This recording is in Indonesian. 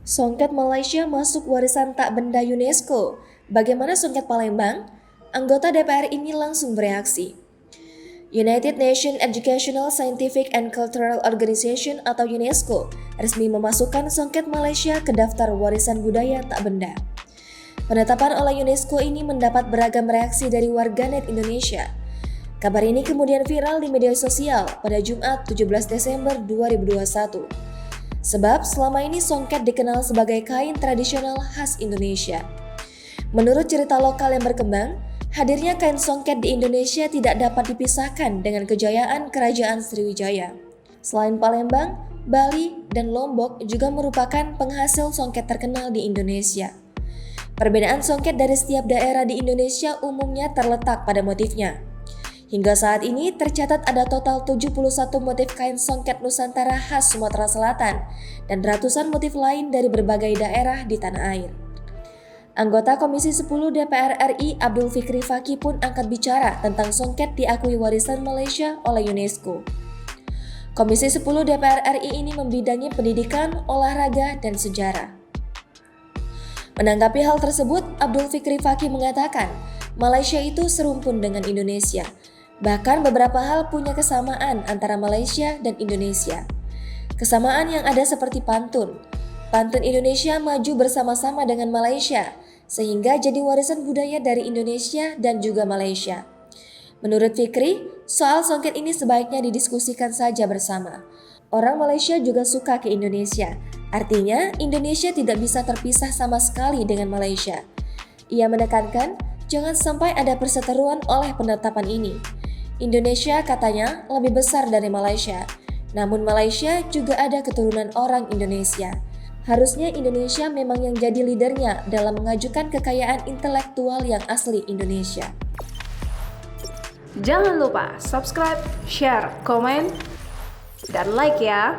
Songket Malaysia masuk warisan tak benda UNESCO. Bagaimana songket Palembang? Anggota DPR ini langsung bereaksi. United Nations Educational, Scientific and Cultural Organization atau UNESCO resmi memasukkan songket Malaysia ke daftar warisan budaya tak benda. Penetapan oleh UNESCO ini mendapat beragam reaksi dari warganet Indonesia. Kabar ini kemudian viral di media sosial pada Jumat 17 Desember 2021. Sebab selama ini songket dikenal sebagai kain tradisional khas Indonesia. Menurut cerita lokal yang berkembang, hadirnya kain songket di Indonesia tidak dapat dipisahkan dengan kejayaan Kerajaan Sriwijaya. Selain Palembang, Bali, dan Lombok juga merupakan penghasil songket terkenal di Indonesia. Perbedaan songket dari setiap daerah di Indonesia umumnya terletak pada motifnya. Hingga saat ini tercatat ada total 71 motif kain songket Nusantara khas Sumatera Selatan dan ratusan motif lain dari berbagai daerah di tanah air. Anggota Komisi 10 DPR RI Abdul Fikri Fakih pun angkat bicara tentang songket diakui warisan Malaysia oleh UNESCO. Komisi 10 DPR RI ini membidangi pendidikan, olahraga, dan sejarah. Menanggapi hal tersebut, Abdul Fikri Fakih mengatakan, Malaysia itu serumpun dengan Indonesia. Bahkan beberapa hal punya kesamaan antara Malaysia dan Indonesia. Kesamaan yang ada seperti pantun. Pantun Indonesia maju bersama-sama dengan Malaysia, sehingga jadi warisan budaya dari Indonesia dan juga Malaysia. Menurut Fikri, soal songket ini sebaiknya didiskusikan saja bersama. Orang Malaysia juga suka ke Indonesia. Artinya, Indonesia tidak bisa terpisah sama sekali dengan Malaysia. Ia menekankan, jangan sampai ada perseteruan oleh penetapan ini. Indonesia katanya lebih besar dari Malaysia, namun Malaysia juga ada keturunan orang Indonesia. Harusnya Indonesia memang yang jadi leadernya dalam mengajukan kekayaan intelektual yang asli Indonesia. Jangan lupa subscribe, share, komen, dan like ya!